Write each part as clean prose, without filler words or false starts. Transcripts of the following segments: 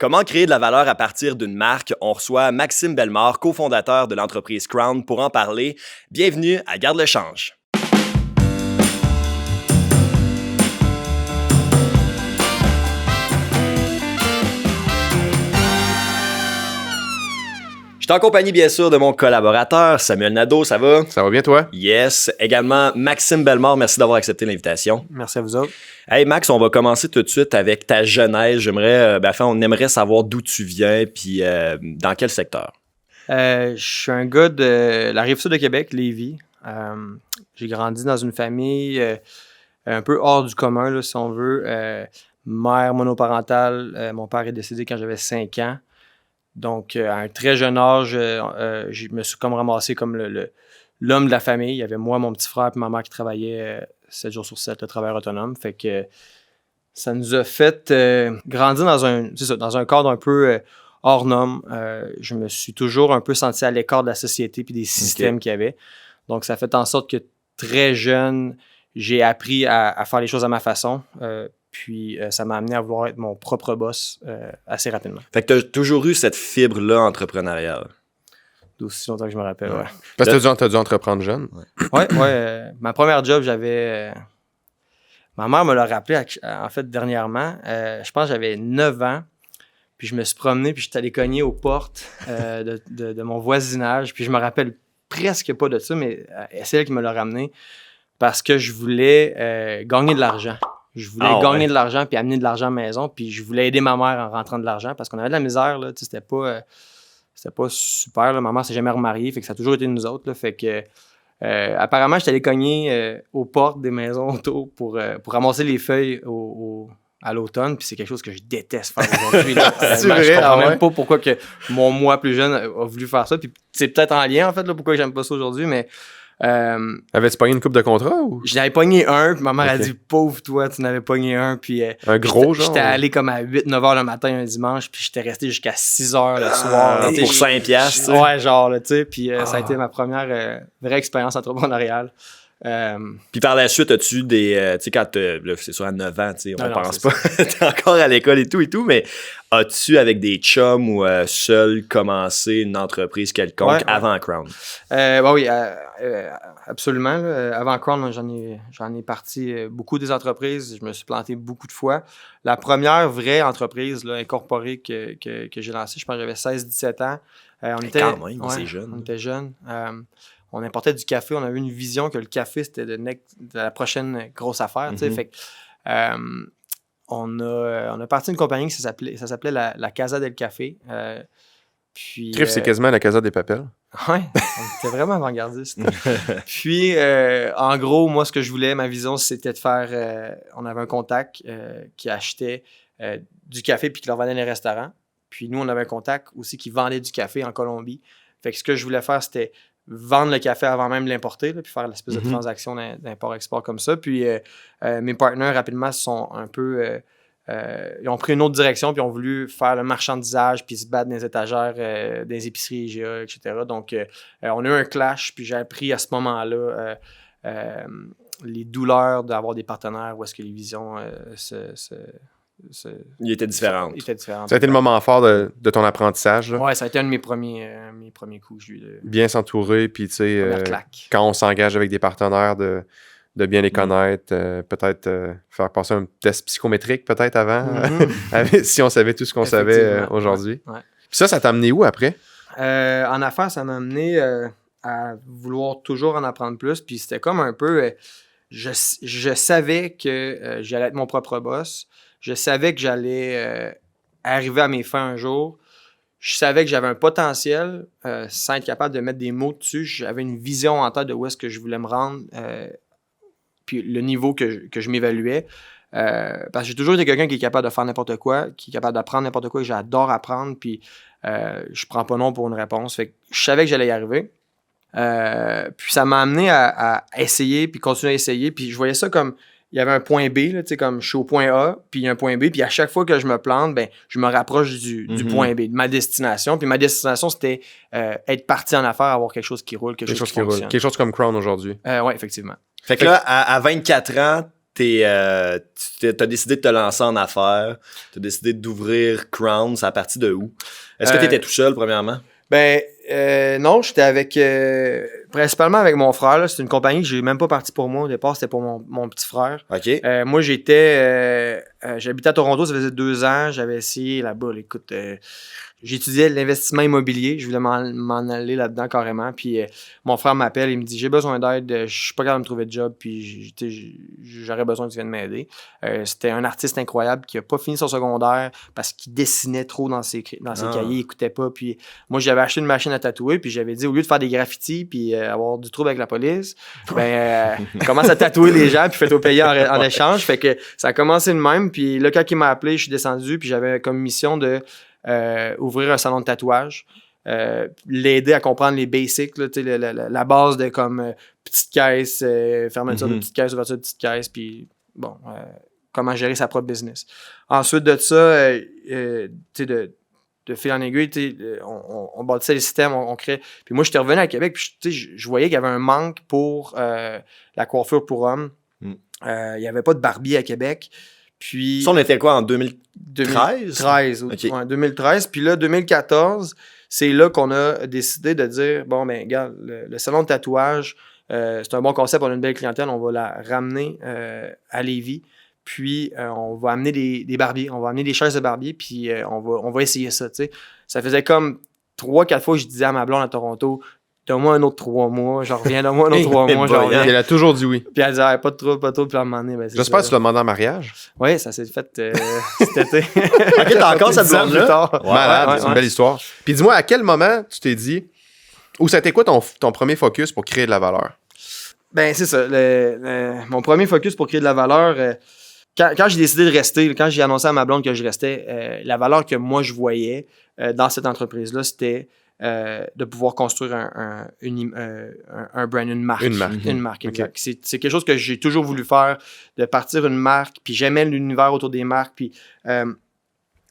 Comment créer de la valeur à partir d'une marque? On reçoit Maxime Bellemare, cofondateur de l'entreprise Crown, pour en parler. Bienvenue à Garde le change. Je suis en compagnie, bien sûr, de mon collaborateur, Samuel Nadeau. Ça va? Ça va bien, toi? Yes. Également, Maxime Bellemare. Merci d'avoir accepté l'invitation. Merci à vous autres. Hey, Max, on va commencer tout de suite avec ta genèse. On aimerait savoir d'où tu viens puis dans quel secteur. Je suis un gars de la Rive-Sud de Québec, Lévis. J'ai grandi dans une famille un peu hors du commun, là, si on veut. Mère monoparentale. Mon père est décédé quand j'avais 5 ans. Donc, à un très jeune âge, je me suis comme ramassé comme l'homme de la famille. Il y avait moi, mon petit frère et ma mère qui travaillaient 7 jours sur 7, le travail autonome. Fait que ça nous a fait grandir dans un cadre un peu hors norme. Je me suis toujours un peu senti à l'écart de la société et des systèmes qu'il y avait. Donc, ça fait en sorte que très jeune, j'ai appris à faire les choses à ma façon. Puis, ça m'a amené à vouloir être mon propre boss assez rapidement. Fait que tu as toujours eu cette fibre-là entrepreneuriale. D'aussi longtemps que je me rappelle, ouais. Parce que t'as dû entreprendre jeune. Ouais. Ma première job, ma mère me l'a rappelé, en fait, dernièrement. Je pense que j'avais 9 ans. Puis, je me suis promené, puis j'étais allé cogner aux portes de mon voisinage. Puis, je me rappelle presque pas de ça, mais c'est elle qui me l'a ramené parce que je voulais gagner de l'argent. Je voulais gagner de l'argent puis amener de l'argent à la maison. Puis je voulais aider ma mère en rentrant de l'argent parce qu'on avait de la misère. Là, c'était pas super. Là. Ma mère s'est jamais remariée. Fait que ça a toujours été nous autres. Là, fait que apparemment, j'étais allé cogner aux portes des maisons autour pour ramasser les feuilles à l'automne. Puis c'est quelque chose que je déteste faire aujourd'hui. C'est vrai, je comprends même pas pourquoi que mon moi plus jeune a voulu faire ça. Puis c'est peut-être en lien, en fait, là, pourquoi j'aime pas ça aujourd'hui. Mais avais-tu pogné une coupe de contrat ou? Je n'avais pogné un, puis ma mère a dit « Pauvre toi, tu n'avais pogné un. » Puis un gros genre? J'étais allé comme à 8-9 heures le matin un dimanche, puis j'étais resté jusqu'à 6 heures le soir. Pour 5 piastres. Ouais, genre, là, tu sais. Puis ça a été ma première vraie expérience entrepreneuriale. Puis par la suite, as-tu des... tu sais, quand là, c'est sûr à 9 ans, tu sais, on pense pas. T'es encore à l'école et tout, mais as-tu, avec des chums ou seul, commencé une entreprise quelconque avant Crown? Oui, absolument. Là. Avant Crown, j'en ai parti beaucoup des entreprises. Je me suis planté beaucoup de fois. La première vraie entreprise là, incorporée que j'ai lancée, je pense que j'avais 16-17 ans. Quand même, c'est jeune. On était jeunes. On importait du café. On avait une vision que le café, c'était de la prochaine grosse affaire. Mm-hmm. Fait que, on a parti une compagnie qui ça s'appelait la Casa del Café. Criff, c'est quasiment la Casa des Papels. Oui, on était vraiment avant-gardiste. Puis, en gros, moi, ce que je voulais, ma vision, c'était de faire... on avait un contact qui achetait du café puis qui leur vendait dans les restaurants. Puis nous, on avait un contact aussi qui vendait du café en Colombie. Fait que ce que je voulais faire, c'était vendre le café avant même de l'importer, là, puis faire l'espèce de transaction d'import-export comme ça. Puis mes partenaires, rapidement, se sont un peu... ils ont pris une autre direction, puis ont voulu faire le marchandisage, puis se battre dans les étagères des épiceries IGA, etc. Donc, on a eu un clash, puis j'ai appris à ce moment-là les douleurs d'avoir des partenaires où est-ce que les visions Il était différente. Ça a été le moment fort de ton apprentissage. Oui, ça a été un de mes premiers coups. Bien s'entourer, puis tu sais, quand on s'engage avec des partenaires, de bien les connaître, peut-être faire passer un test psychométrique peut-être avant, si on savait tout ce qu'on savait aujourd'hui. Ouais. Puis ça t'a amené où après? En affaires, ça m'a amené à vouloir toujours en apprendre plus, puis c'était comme un peu... je savais que j'allais être mon propre boss. Je savais que j'allais arriver à mes fins un jour. Je savais que j'avais un potentiel sans être capable de mettre des mots dessus. J'avais une vision en tête de où est-ce que je voulais me rendre, puis le niveau que je m'évaluais. Parce que j'ai toujours été quelqu'un qui est capable de faire n'importe quoi, qui est capable d'apprendre n'importe quoi, que j'adore apprendre, puis je prends pas non pour une réponse. Fait que je savais que j'allais y arriver. Puis ça m'a amené à essayer, puis continuer à essayer. Puis je voyais ça comme... Il y avait un point B, là, comme je suis au point A, puis il y a un point B, puis à chaque fois que je me plante, ben, je me rapproche du point B, de ma destination. Puis ma destination, c'était être parti en affaires, avoir quelque chose qui roule, quelque chose qui fonctionne. Quelque chose comme Crown aujourd'hui. Oui, effectivement. Fait que là, à 24 ans, tu as décidé de te lancer en affaires, tu as décidé d'ouvrir Crown, c'est à partir de où? Est-ce que tu étais tout seul, premièrement? Non, j'étais avec principalement avec mon frère. Là. C'est une compagnie que j'ai même pas partie pour moi. Au départ, c'était pour mon petit frère. OK. Moi, j'habitais à Toronto, ça faisait 2 ans. J'avais essayé là-bas. Écoute, j'étudiais l'investissement immobilier. Je voulais m'en aller là-dedans carrément. Puis mon frère m'appelle, il me dit: j'ai besoin d'aide, je suis pas capable de me trouver de job, puis j'aurais besoin que tu viennes m'aider. C'était un artiste incroyable qui a pas fini son secondaire parce qu'il dessinait trop dans ses cahiers, il écoutait pas. Puis moi, j'avais acheté une machine à tatouer, puis j'avais dit, au lieu de faire des graffitis puis avoir du trouble avec la police, commence à tatouer les gens, puis fais-toi payer en échange. Fait que ça a commencé de même. Puis là, quand il m'a appelé, je suis descendu, puis j'avais comme mission de ouvrir un salon de tatouage, l'aider à comprendre les basics, là, la base de comme petite caisse, fermeture de petite caisse, ouverture de petite caisse, puis bon, comment gérer sa propre business. Ensuite de ça, de fil en aiguille, on bâtissait les systèmes, on créait. Puis moi, j'étais revenu à Québec, puis je voyais qu'il y avait un manque pour la coiffure pour hommes. Il n'y avait pas de barbier à Québec. Puis, ça, on était quoi, en 2013? 2013, okay. Ouais, 2013. Puis là, 2014, c'est là qu'on a décidé de dire, bon, ben, regarde, le salon de tatouage, c'est un bon concept, on a une belle clientèle, on va la ramener à Lévis. Puis, on va amener des barbiers, on va amener des chaises de barbier, puis on va essayer ça, tu sais. Ça faisait comme 3-4 fois que je disais à ma blonde à Toronto, donne-moi un autre 3 mois, j'en reviens, donne-moi un autre 3 mois, j'en reviens. Elle a toujours dit oui. Puis elle disait, pas de trop, puis à un moment donné, j'espère que tu l'as demandé en mariage. Oui, ça s'est fait cet été. OK, t'as encore cette blonde-là? Malade, c'est une belle histoire. Puis dis-moi, à quel moment tu t'es dit, ou ça a été quoi ton premier focus pour créer de la valeur? Ben, c'est ça. Mon premier focus pour créer de la valeur, quand j'ai décidé de rester, quand j'ai annoncé à ma blonde que je restais, la valeur que moi je voyais dans cette entreprise-là, c'était de pouvoir construire un brand, une marque. Une marque, exact. Okay. C'est quelque chose que j'ai toujours voulu faire, de partir une marque, puis j'aimais l'univers autour des marques, puis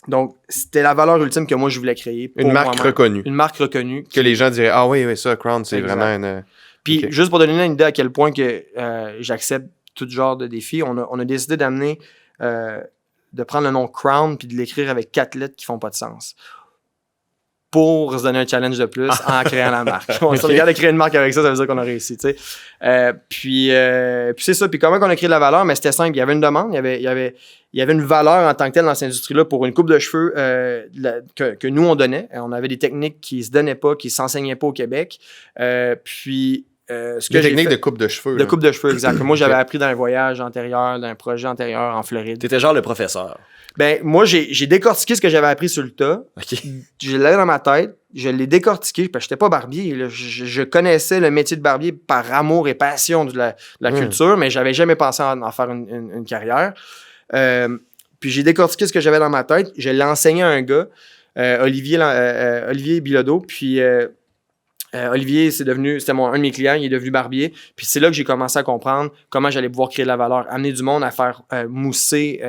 donc c'était la valeur ultime que moi je voulais créer. Une marque reconnue. Une marque reconnue. Que les gens diraient, ah oui, ça, Crown, c'est exact. Vraiment une... Puis juste pour donner une idée à quel point que j'accepte tout genre de défis, on a décidé d'amener, de prendre le nom Crown, puis de l'écrire avec 4 lettres qui font pas de sens, pour se donner un challenge de plus en créant la marque. On se regarde de créer une marque avec ça veut dire qu'on a réussi, tu sais. Puis c'est ça. Puis comment on a créé de la valeur? Mais c'était simple. Il y avait une demande, il y avait une valeur en tant que telle dans cette industrie-là pour une coupe de cheveux que nous, on donnait. On avait des techniques qui se donnaient pas, qui s'enseignaient pas au Québec. Puis des techniques de coupe de cheveux. De coupe de cheveux, exact. Moi, j'avais appris d'un voyage antérieur, d'un projet antérieur en Floride. T'étais genre le professeur. Ben, moi, j'ai décortiqué ce que j'avais appris sur le tas. Okay. Je l'avais dans ma tête. Je l'ai décortiqué parce que j'étais pas barbier. Là. Je connaissais le métier de barbier par amour et passion de la culture, mais j'avais jamais pensé en faire une carrière. Puis j'ai décortiqué ce que j'avais dans ma tête. Je l'ai enseigné à un gars, Olivier Bilodeau. Puis Olivier, c'était un de mes clients, il est devenu barbier. Puis c'est là que j'ai commencé à comprendre comment j'allais pouvoir créer de la valeur, amener du monde à faire mousser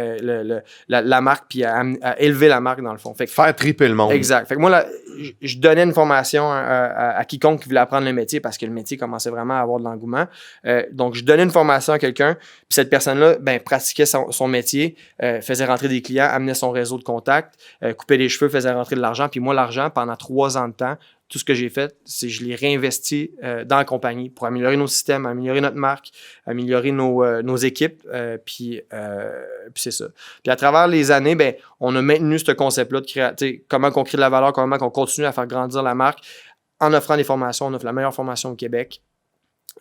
la marque, puis à élever la marque dans le fond. Fait que, faire triper le monde. Exact. Fait que moi, je donnais une formation à quiconque qui voulait apprendre le métier parce que le métier commençait vraiment à avoir de l'engouement. Donc, je donnais une formation à quelqu'un, puis cette personne-là, pratiquait son métier, faisait rentrer des clients, amenait son réseau de contacts, coupait les cheveux, faisait rentrer de l'argent. Puis moi, l'argent, pendant 3 ans de temps, tout ce que j'ai fait, c'est que je l'ai réinvesti dans la compagnie pour améliorer nos systèmes, améliorer notre marque, améliorer nos équipes, puis c'est ça. Puis à travers les années, on a maintenu ce concept-là de créer, comment on crée de la valeur, comment on continue à faire grandir la marque en offrant des formations. On offre la meilleure formation au Québec.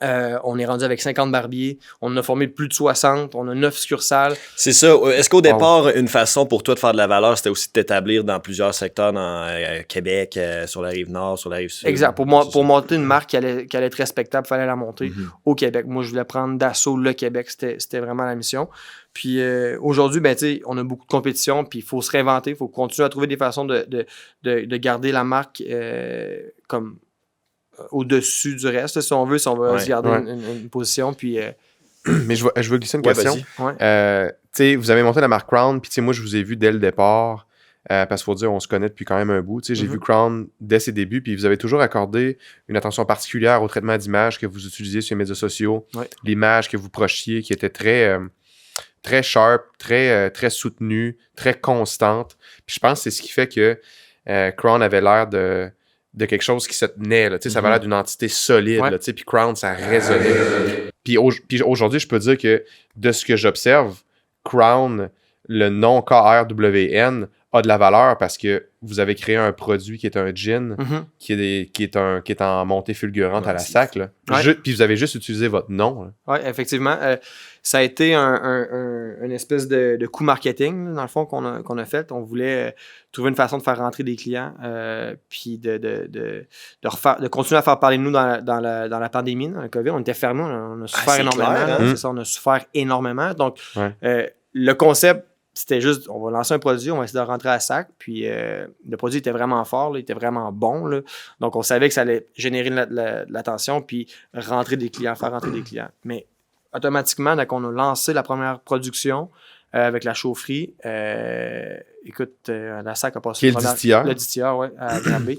On est rendu avec 50 barbiers. On en a formé plus de 60. On a 9 succursales. C'est ça. Est-ce qu'au départ, une façon pour toi de faire de la valeur, c'était aussi de t'établir dans plusieurs secteurs dans Québec, sur la Rive-Nord, sur la Rive-Sud? Exact. Pour monter une marque qui allait être respectable, il fallait la monter au Québec. Moi, je voulais prendre d'assaut le Québec. C'était vraiment la mission. Puis aujourd'hui, on a beaucoup de compétition, puis il faut se réinventer. Il faut continuer à trouver des façons de garder la marque comme au-dessus du reste, si on veut se garder une position. Puis, mais je veux glisser une question. Vous avez monté la marque Crown, puis moi, je vous ai vu dès le départ, parce qu'il faut dire, on se connaît depuis quand même un bout. J'ai vu Crown dès ses débuts, puis vous avez toujours accordé une attention particulière au traitement d'image que vous utilisiez sur les médias sociaux, l'image que vous prochetiez, qui était très très sharp, très soutenue, très constante. Puis je pense que c'est ce qui fait que Crown avait l'air de quelque chose qui se tenait. Là. Ça avait l'air d'une entité solide. Là, puis Crown, ça résonnait. Puis aujourd'hui, je peux dire que de ce que j'observe, Crown, le nom KRWN, a de la valeur parce que vous avez créé un produit qui est un gin, qui est en montée fulgurante à la SAC. Là. Puis vous avez juste utilisé votre nom. Oui, effectivement. Ça a été une espèce de coup marketing, dans le fond, qu'on a fait. On voulait trouver une façon de faire rentrer des clients, puis de continuer à faire parler de nous dans la pandémie, dans le COVID. On était fermés, on a souffert énormément. Clair, c'est ça, on a souffert énormément. Donc, le concept, c'était juste, on va lancer un produit, on va essayer de rentrer à SAC. Puis le produit était vraiment fort, là, il était vraiment bon. Là. Donc, on savait que ça allait générer de l'attention, puis faire rentrer des clients. Mais automatiquement, dès qu'on a lancé la première production avec la chaufferie, écoute, la SAC a passé le distilleur, oui, à Granby.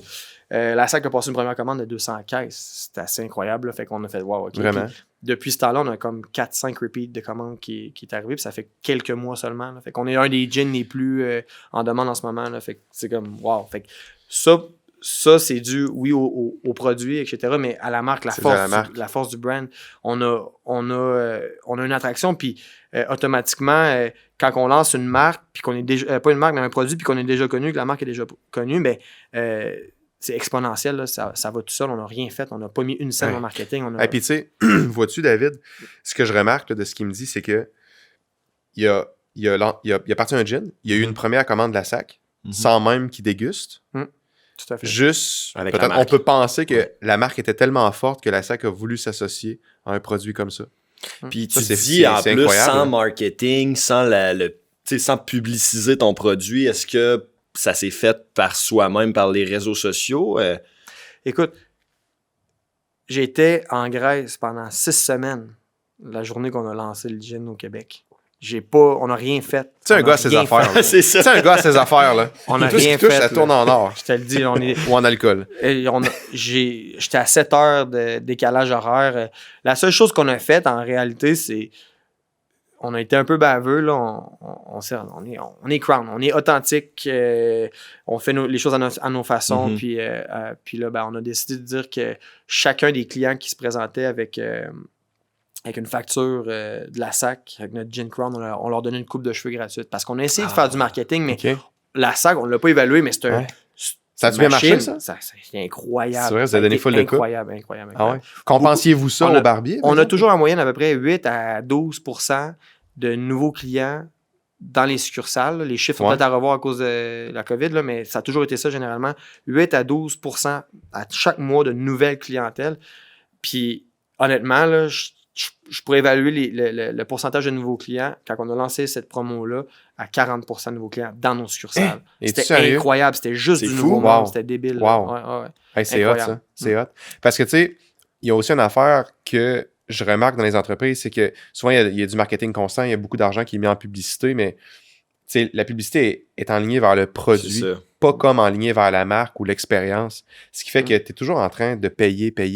La SAC a passé une première commande de 200 caisses. C'était assez incroyable. Là, fait qu'on a fait wow, OK. Vraiment? Puis, depuis ce temps-là, on a comme 4-5 repeats de commandes qui est arrivé. Puis ça fait quelques mois seulement. Là. Fait qu'on est un des gins les plus en demande en ce moment. Là. Fait que c'est comme wow. Fait que ça, c'est dû, oui, au produit, etc., mais à la marque, la force du brand. On a une attraction, puis automatiquement, quand on lance une marque, puis qu'on est déjà, pas une marque, mais un produit, puis qu'on est déjà connu, que la marque est déjà connue, mais c'est exponentiel, là, ça va tout seul, on n'a rien fait, on n'a pas mis une scène en marketing. Et puis tu sais, vois-tu, David, ce que je remarque là, de ce qu'il me dit, c'est que il a parti un gin, il y a eu une première commande de la SAC, sans même qu'il déguste. Tout à fait. Juste, peut-être on peut penser que la marque était tellement forte que la SAC a voulu s'associer à un produit comme ça. Puis tu dis en plus, sans marketing, sans publiciser ton produit, est-ce que ça s'est fait par soi-même, par les réseaux sociaux? Écoute, j'étais en Grèce pendant 6 semaines, la journée qu'on a lancé le gin au Québec. On n'a rien fait. C'est un gars à ses affaires. C'est ça. C'est un gars à ses affaires, là. On n'a rien fait. Ça tourne en or. Je te le dis. Ou en alcool. J'étais à 7 heures de décalage horaire. La seule chose qu'on a faite, en réalité, c'est... On a été un peu baveux, là. On est Crown. On est authentique. On fait les choses à nos façons. Puis là, on a décidé de dire que chacun des clients qui se présentaient avec une facture de la SAC, avec notre Gin Crown, on leur donnait une coupe de cheveux gratuite. Parce qu'on a essayé de faire du marketing, mais la SAC, on ne l'a pas évalué, mais c'est un... Ça a-tu bien marché, ça? C'est incroyable. C'est vrai, vous avez donné full de coups. Incroyable. Ah ouais. Compensiez-vous ça au barbier? On a toujours en moyenne à peu près 8 à 12% de nouveaux clients dans les succursales. Les chiffres sont peut-être à revoir à cause de la COVID, là, mais ça a toujours été ça généralement. 8 à 12% à chaque mois de nouvelles clientèles. Puis honnêtement, là, je pourrais évaluer le pourcentage de nouveaux clients quand on a lancé cette promo-là à 40% de nouveaux clients dans nos succursales. C'était incroyable. C'était juste du nouveau monde. C'était débile. Wow. Ouais, c'est hot, ça. C'est hot. Parce que, tu sais, il y a aussi une affaire que je remarque dans les entreprises, c'est que souvent, il y a du marketing constant, il y a beaucoup d'argent qui est mis en publicité, mais la publicité est enlignée vers le produit, pas comme enlignée vers la marque ou l'expérience. Ce qui fait que tu es toujours en train de payer. Puis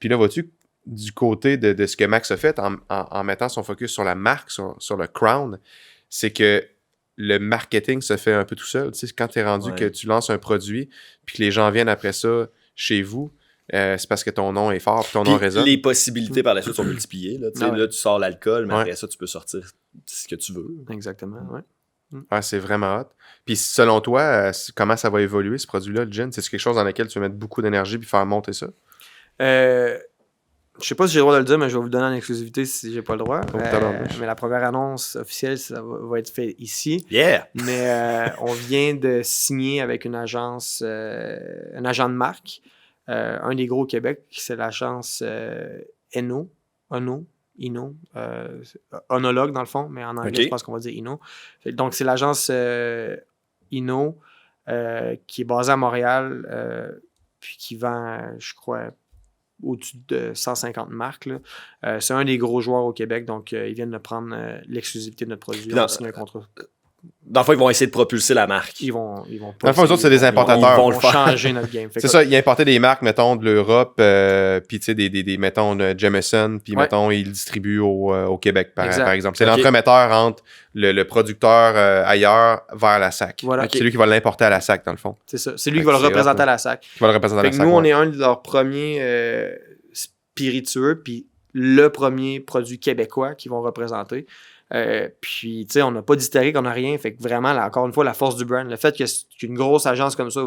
là, vois-tu, du côté de ce que Max a fait en mettant son focus sur la marque, sur le Crown, c'est que le marketing se fait un peu tout seul. Tu sais, quand tu es rendu que tu lances un produit, puis que les gens viennent après ça chez vous, c'est parce que ton nom est fort, ton nom résonne. Les possibilités par la suite sont multipliées. Là, là tu sors l'alcool, mais après ça, tu peux sortir ce que tu veux. Exactement, Ouais, c'est vraiment hot. Puis selon toi, comment ça va évoluer, ce produit-là, le gin? C'est quelque chose dans lequel tu vas mettre beaucoup d'énergie puis faire monter ça? Je sais pas si j'ai le droit de le dire, mais je vais vous le donner en exclusivité si j'ai pas le droit. Mais la première annonce officielle, ça va être fait ici. Yeah! Mais on vient de signer avec une agence, un agent de marque, un des gros au Québec, c'est l'agence Onologue dans le fond, mais en anglais, je pense qu'on va dire Inno. Donc, c'est l'agence Inno qui est basée à Montréal, puis qui vend, je crois, au-dessus de 150 marques. Là. C'est un des gros joueurs au Québec, donc ils viennent de prendre l'exclusivité de notre produit. On a signé un contrat Dans le fond, ils vont essayer de propulser la marque. Ils vont dans le fond, eux autres, c'est des importateurs. Ils vont changer notre game. C'est ça, ils importaient des marques, mettons, de l'Europe, puis tu sais, mettons, de Jameson, puis mettons, ils le distribuent au Québec, par exemple. C'est l'entremetteur entre le producteur ailleurs vers la SAC. Voilà. C'est lui qui va l'importer à la SAC, dans le fond. C'est ça. C'est lui qui va le représenter à la SAC. Nous, on est un de leurs premiers spiritueux, puis le premier produit québécois qu'ils vont représenter. Puis, tu sais, on n'a pas d'hystérique, on n'a rien. Fait que vraiment, là, encore une fois, la force du brand. Le fait qu'une grosse agence comme ça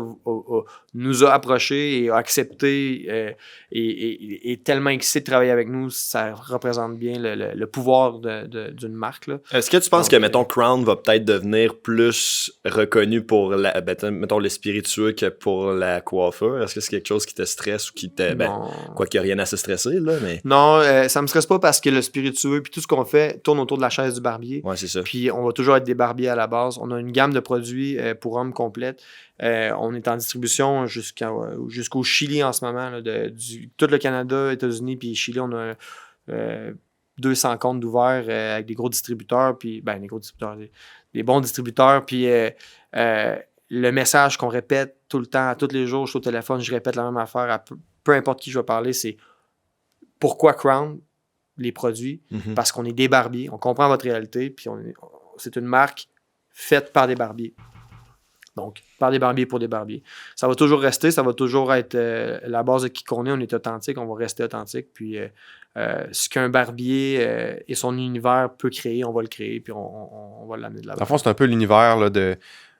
nous a approchés et a accepté et est tellement excité de travailler avec nous, ça représente bien le pouvoir d'une marque. Là. Est-ce que tu penses que, mettons, Crown va peut-être devenir plus reconnu pour, mettons, le spiritueux que pour la coiffure? Est-ce que c'est quelque chose qui te stresse ou qui te... quoi qu'il n'y a rien à se stresser, là, mais... Non, ça me stresse pas parce que le spiritueux puis tout ce qu'on fait tourne autour de la chaise du barbier. Ouais, c'est ça. Puis on va toujours être des barbiers à la base. On a une gamme de produits pour hommes complète. On est en distribution jusqu'au Chili en ce moment. Là, tout le Canada, États-Unis, puis Chili, on a 200 comptes d'ouverts avec des gros distributeurs, puis des gros distributeurs, des bons distributeurs. Puis le message qu'on répète tout le temps, tous les jours, je suis au téléphone, je répète la même affaire à peu importe qui je vais parler, c'est pourquoi Crown? Les produits, parce qu'on est des barbiers, on comprend votre réalité, puis c'est une marque faite par des barbiers. Donc, par des barbiers pour des barbiers. Ça va toujours rester, ça va toujours être la base de qui qu'on est, on est authentique, on va rester authentique, puis ce qu'un barbier et son univers peut créer, on va le créer, puis on va l'amener de là-bas. En fond, c'est un peu l'univers là, de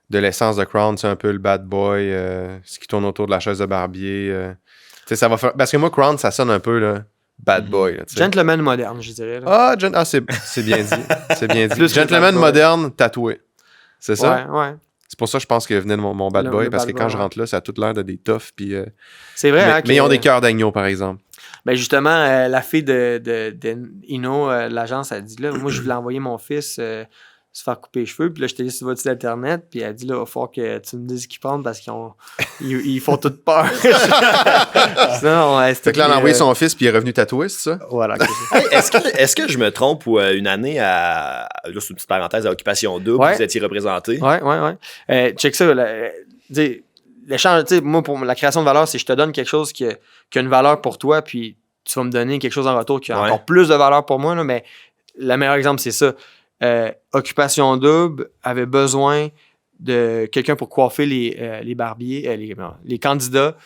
l'essence de Crown, c'est un peu le bad boy, ce qui tourne autour de la chaise de barbier. Ça va faire... Parce que moi, Crown, ça sonne un peu... là. Bad boy. Là, gentleman moderne, je dirais. Là. C'est bien dit. C'est bien dit. Gentleman moderne tatoué. C'est ça? Ouais. C'est pour ça que je pense que venait mon bad boy, parce que quand je rentre là, ça a toute l'air de des toughs. Puis, c'est vrai. Mais ils ont des cœurs d'agneau, par exemple. Ben justement, la fille de Ino, l'agence, elle dit là, moi, je voulais envoyer mon fils se faire couper les cheveux. Puis là, je t'ai dit sur votre site internet. Puis elle dit là, il va falloir que tu me dises ce qu'ils prennent parce qu'ils font toute peur. Sinon, fait que là, elle a envoyé son fils puis il est revenu tatouer, c'est ça? Voilà. Est-ce que je me trompe ou une année là, c'est une petite parenthèse à Occupation Double, vous étiez représenté? Ouais. Check ça. L'échange, tu sais, moi, pour la création de valeur, c'est je te donne quelque chose qui a une valeur pour toi, puis tu vas me donner quelque chose en retour qui a encore plus de valeur pour moi. Là, mais le meilleur exemple, c'est ça. Occupation Double avait besoin de quelqu'un pour coiffer les barbiers, les candidats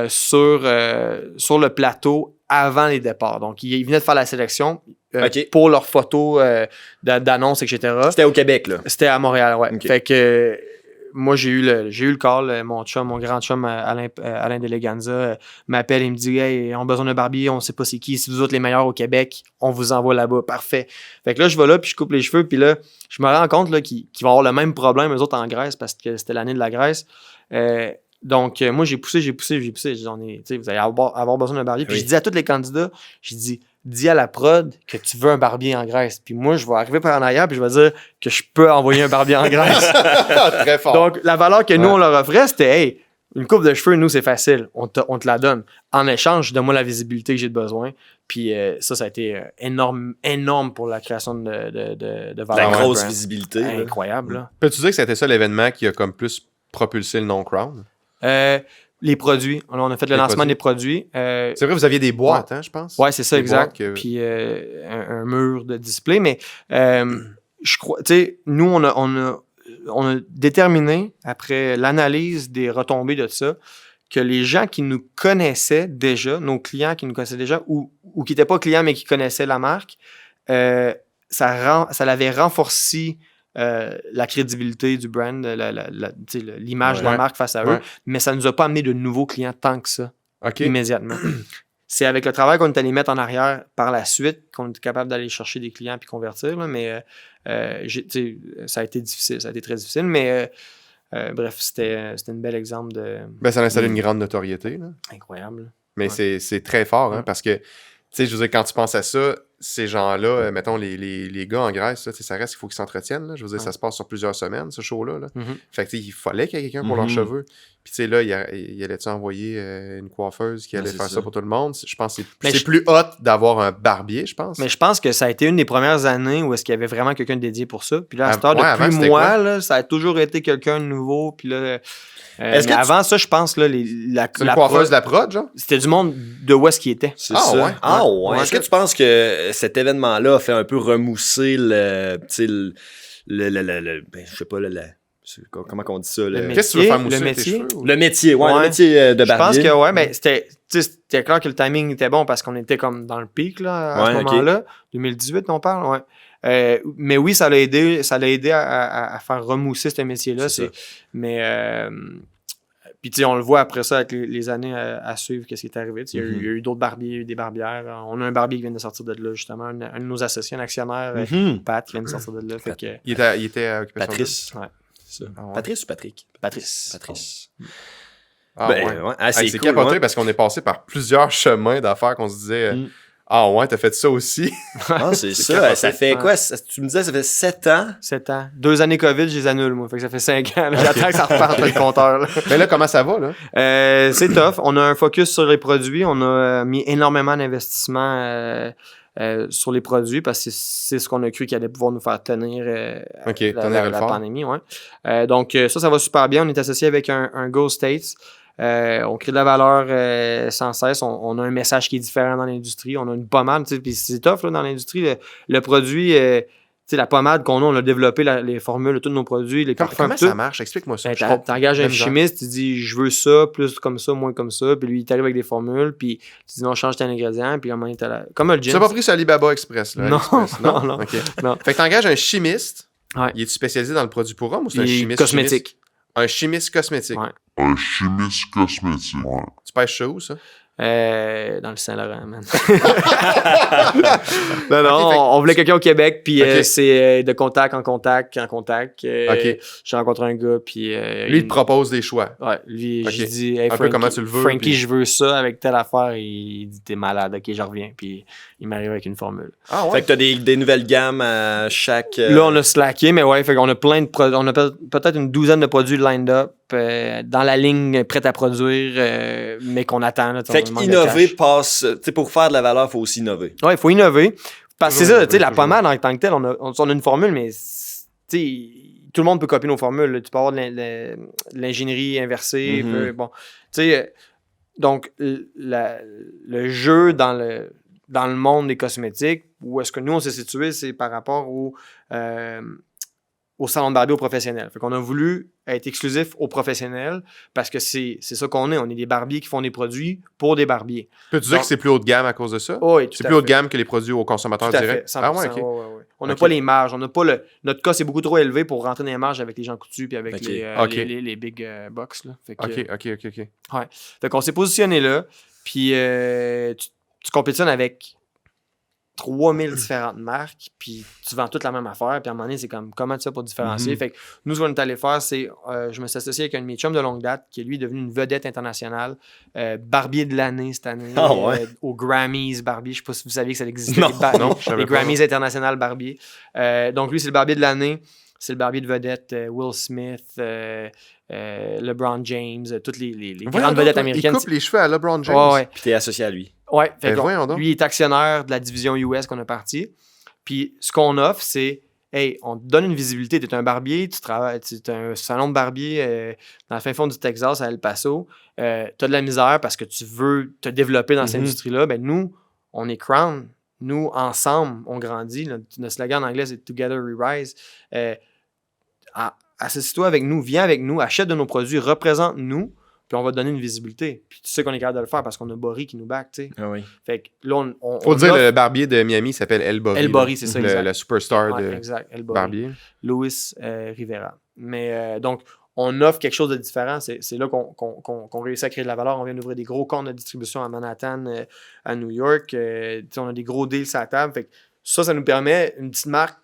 sur le plateau avant les départs. Donc, ils venaient de faire la sélection pour leurs photos d'annonces, etc. C'était au Québec, là? C'était à Montréal, ouais. Okay. Fait que moi, j'ai eu le call. Mon grand chum, Alain Deleganza, m'appelle et me dit « Hey, on a besoin d'un barbier, on sait pas c'est qui. Si vous êtes les meilleurs au Québec, on vous envoie là-bas. » Parfait. Fait que là, je vais là, puis je coupe les cheveux, puis là, je me rends compte là, qu'ils vont avoir le même problème, eux autres, en Grèce, parce que c'était l'année de la Grèce. Donc, moi, j'ai poussé. J'ai dit, vous allez avoir besoin d'un barbier. Puis je dis à tous les candidats, dis à la prod que tu veux un barbier en Grèce. Puis moi, je vais arriver par en arrière, puis je vais dire que je peux envoyer un barbier en Grèce. Très fort. Donc, la valeur que nous, on leur offrait, c'était, hey, une coupe de cheveux, nous, c'est facile. On te la donne. En échange, donne-moi la visibilité que j'ai besoin. Puis ça a été énorme pour la création de valeur. La grosse visibilité. Incroyable. Là. Peux-tu dire que c'était ça l'événement qui a comme plus propulsé le nom Crown? Les produits. On a fait le lancement des produits. C'est vrai, vous aviez des boîtes, je pense. Oui, c'est ça, exact. Puis un mur de display. Mais je crois, tu sais, nous, on a déterminé, après l'analyse des retombées de ça, que les gens qui nous connaissaient déjà, nos clients qui nous connaissaient déjà, ou qui n'étaient pas clients mais qui connaissaient la marque, ça l'avait renforcé la crédibilité du brand, l'image de la marque face à eux, mais ça ne nous a pas amené de nouveaux clients tant que ça, immédiatement. C'est avec le travail qu'on est allé mettre en arrière par la suite qu'on est capable d'aller chercher des clients puis convertir, là, mais ça a été difficile, ça a été très difficile, mais bref, c'était un bel exemple de... Ça a installé une grande notoriété. Là. Incroyable. Mais c'est très fort, parce que sais, je veux dire, quand tu penses à ça, ces gens-là, mettons, les gars en Grèce, là, ça reste qu'il faut qu'ils s'entretiennent. Là. Je veux dire, ça se passe sur plusieurs semaines, ce show-là. Là. Fait que, il fallait qu'il y ait quelqu'un pour leurs cheveux. Puis, tu sais, là, il allait-tu envoyer une coiffeuse qui allait faire ça pour tout le monde? Je pense que c'est plus hot d'avoir un barbier, je pense. Mais je pense que ça a été une des premières années où est-ce qu'il y avait vraiment quelqu'un dédié pour ça. Puis là, à cette heure, depuis moi, là, ça a toujours été quelqu'un de nouveau. Puis là... mais avant ça, je pense, là, c'est une coiffeuse de la prod, genre? C'était du monde de où est-ce qu'il était. C'est ça. Ouais. Ah ouais. Est-ce que tu penses que cet événement-là a fait un peu remousser ben, je sais pas, comment on dit ça? Qu'est-ce que tu veux faire mousser tes cheveux? Le métier, le métier de barbier. Je pense que, mais c'était clair que le timing était bon parce qu'on était comme dans le pic, là, à ce moment-là. 2018, on parle, mais oui, ça l'a aidé à faire remousser ce métier-là. Mais puis tu sais, on le voit après ça avec les années à suivre, qu'est-ce qui est arrivé. Il y a eu d'autres barbiers, il y a eu des barbières. On a un barbier qui vient de sortir de là, justement, un de nos associés, un actionnaire, Pat, qui vient de sortir de là. Fait que, il était à Occupation Patrice. Double. C'est ça. Patrice ou Patrick? Patrice. C'est cool, capoté parce qu'on est passé par plusieurs chemins d'affaires qu'on se disait... Ah ouais, t'as fait ça aussi? C'est ça. Ça fait quoi? Tu me disais, ça fait 7 ans? 7 ans. 2 années COVID, je les annule, moi. Fait que ça fait 5 ans. J'attends que ça reparte le compteur. Là. Mais là, comment ça va, là? C'est tough. On a un focus sur les produits. On a mis énormément d'investissement sur les produits parce que c'est ce qu'on a cru qu'il allait pouvoir nous faire tenir la pandémie. Ouais. Donc, ça va super bien. On est associé avec un Go States. On crée de la valeur sans cesse. On a un message qui est différent dans l'industrie. On a une pommade, puis c'est tough là, dans l'industrie. Le produit, la pommade qu'on a, on a développé les formules de tous nos produits. Comment ça marche? Explique-moi ça. T'engages un chimiste, tu dis je veux ça, plus comme ça, moins comme ça. Puis lui, il t'arrive avec des formules, puis tu dis non, change tes ingrédients. Puis comme un gin. Tu n'as pas pris sur Alibaba Express, là? Non. Okay. Non. Fait que t'engages un chimiste. Ouais. Il est spécialisé dans le produit pour homme ou c'est un chimiste cosmétique? Un chimiste cosmétique. Ouais. Un chimiste cosmétique. Ouais. Tu pêches ça où, ça? Dans le Saint-Laurent, man. On voulait quelqu'un au Québec, puis c'est de contact en contact. J'ai rencontré un gars, puis... lui, il te propose des choix. Ouais, lui, j'ai dit, hey, Frankie, comment tu le veux, Frankie, je veux ça avec telle affaire. Il dit, t'es malade, ok, je reviens. Puis il m'arrive avec une formule. Ah ouais? Fait que t'as des nouvelles gammes à chaque... Là, on a slacké, mais ouais, fait qu'on a plein de produits. On a peut-être une douzaine de produits lined up dans la ligne prête à produire, mais qu'on attend. Là, fait qu'innover passe... Pour faire de la valeur, il faut aussi innover. Ouais, il faut innover. Parce que c'est ça, tu sais, la pommade en tant que telle, on a une formule, mais tout le monde peut copier nos formules. Là. Tu peux avoir de l'ingénierie inversée. Bon, tu sais, donc le jeu dans le monde des cosmétiques, où est-ce que nous, on s'est situé, c'est par rapport au salon de barbier aux professionnels. Fait qu'on a voulu être exclusif aux professionnels parce que c'est ça qu'on est. On est des barbiers qui font des produits pour des barbiers. Peux-tu dire que c'est plus haut de gamme à cause de ça? Oui, c'est plus haut de gamme que les produits aux consommateurs directs? Ah ouais, OK. Ouais. On n'a pas les marges. On n'a pas notre cost est beaucoup trop élevé pour rentrer dans les marges avec les gens coutus puis avec les big box. Là. Fait que, OK. Ouais. Fait qu'on s'est positionné là. Puis tu compétitionnes avec 3000 différentes marques, puis tu vends toute la même affaire, puis à un moment donné, c'est comme, comment tu fais pour différencier? Fait que nous, ce qu'on est allé faire, c'est, je me suis associé avec un de mes chums de longue date, qui est lui devenu une vedette internationale, barbier de l'année cette année, aux Grammys Barbier, je sais pas si vous saviez que ça existait, les Grammys internationales Barbier. Donc lui, c'est le barbier de l'année, c'est le barbier de vedette, Will Smith, LeBron James, toutes les grandes vedettes américaines. Il coupe les cheveux à LeBron James. Ouais. Puis t'es associé à lui. Ouais, lui est actionnaire de la division US qu'on a partie. Puis ce qu'on offre, c'est hey, on te donne une visibilité. Tu es un barbier, tu es un salon de barbier dans le fin fond du Texas, à El Paso. Tu as de la misère parce que tu veux te développer dans cette industrie-là. Ben nous, on est Crown. Nous, ensemble, on grandit. Notre slogan en anglais, c'est Together We Rise. Associe-toi avec nous, viens avec nous, achète de nos produits, représente-nous. Puis on va te donner une visibilité. Puis tu sais qu'on est capable de le faire parce qu'on a Bory qui nous back, tu sais. Ah oui. Fait que là, faut dire, le barbier de Miami s'appelle El Bory. El Bory, c'est ça, exact. Le superstar de barbier. Louis Rivera. Mais donc, on offre quelque chose de différent. C'est là qu'on réussit à créer de la valeur. On vient d'ouvrir des gros comptes de distribution à Manhattan, à New York. On a des gros deals sur la table. Fait que ça nous permet une petite marque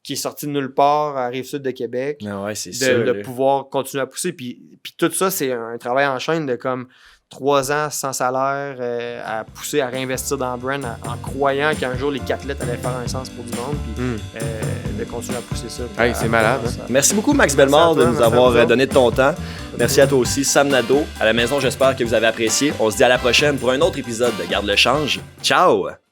qui est sorti de nulle part à Rive-Sud de Québec, c'est de pouvoir continuer à pousser. Puis tout ça, c'est un travail en chaîne de comme, 3 ans sans salaire, à pousser à réinvestir dans le brand en croyant qu'un jour les 4 lettres allaient faire un sens pour du monde, puis de continuer à pousser ça. C'est malade. Merci beaucoup, Max Bellemare, de nous avoir donné de ton temps. Merci à toi aussi, Sam Nadeau. À la maison, j'espère que vous avez apprécié. On se dit à la prochaine pour un autre épisode de Garde le change. Ciao!